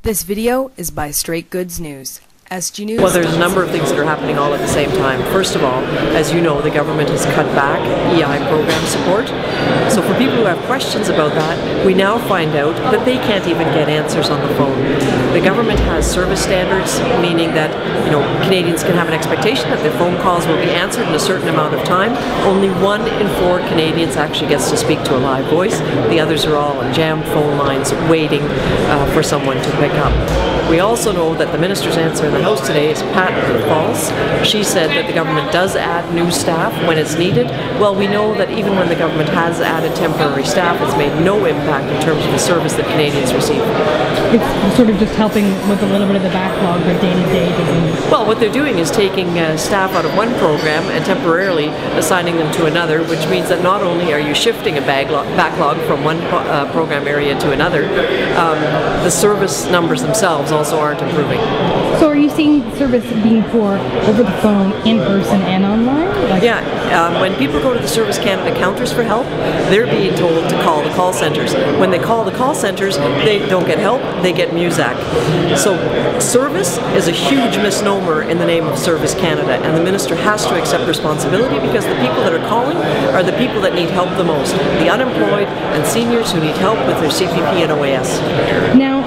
This video is by Straight Goods News. SG News. Well, there's a number of things that are happening all at the same time. First of all, as you know, the government has cut back EI program support. So for people who have questions about that, we now find out that they can't even get answers on the phone. The government has service standards, meaning that Canadians can have an expectation that their phone calls will be answered in a certain amount of time. Only 1 in 4 Canadians actually gets to speak to a live voice. The others are all on jammed phone lines waiting for someone to pick up. We also know that the minister's answer in the House today is patently false. She said that the government does add new staff when it's needed. Well, we know that even when the government has added temporary staff, it's made no impact in terms of the service that Canadians receive. It's sort of just helping with a little bit of the backlog, but day-to-day doesn't... Well, what they're doing is taking staff out of one program and temporarily assigning them to another, which means that not only are you shifting a backlog from one program area to another, the service numbers themselves also aren't improving. So are you seeing service being poor over the phone, in person, and online? When people go to the Service Canada counters for help, they're being told to call the call centres. When they call the call centres, they don't get help, they get Muzak. So service is a huge misnomer in the name of Service Canada, and the minister has to accept responsibility because the people that are calling are the people that need help the most, the unemployed and seniors who need help with their CPP and OAS. Now,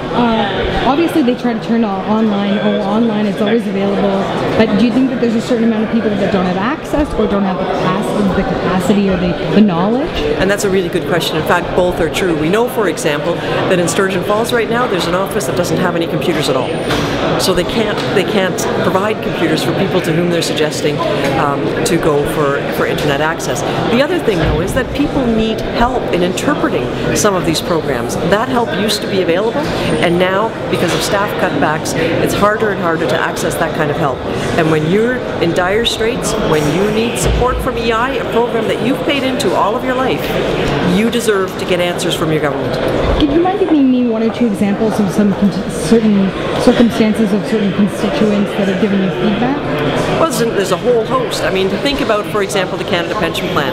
obviously they try to turn online. Online is always available, but do you think that there's a certain amount of people that don't have access or don't have the capacity or the knowledge? And that's a really good question. In fact, both are true. We know, for example, that in Sturgeon Falls right now there's an office that doesn't have any computers at all. So they can't provide computers for people to whom they're suggesting to go for internet access. The other thing, though, is that people need help in interpreting some of these programs. That help used to be available, and now, because of staff cutbacks, it's harder and harder to access that kind of help. And when you're in dire straits, when you need support from EI, a program that you've paid into all of your life, you deserve to get answers from your government. Could you mind giving me 1 or 2 examples of some certain circumstances of certain constituents that have given you feedback? Well, there's a whole host. I mean, to think about, for example, the Canada Pension Plan.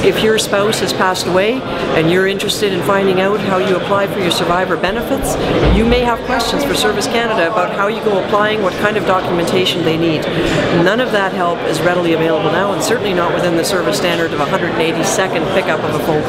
If your spouse has passed away and you're interested in finding out how you apply for your survivor benefits, you may have questions for Service Canada about how you go applying, what kind of documentation they need. None of that help is readily available now, and certainly not within the service standard of 180-second pickup of a phone call.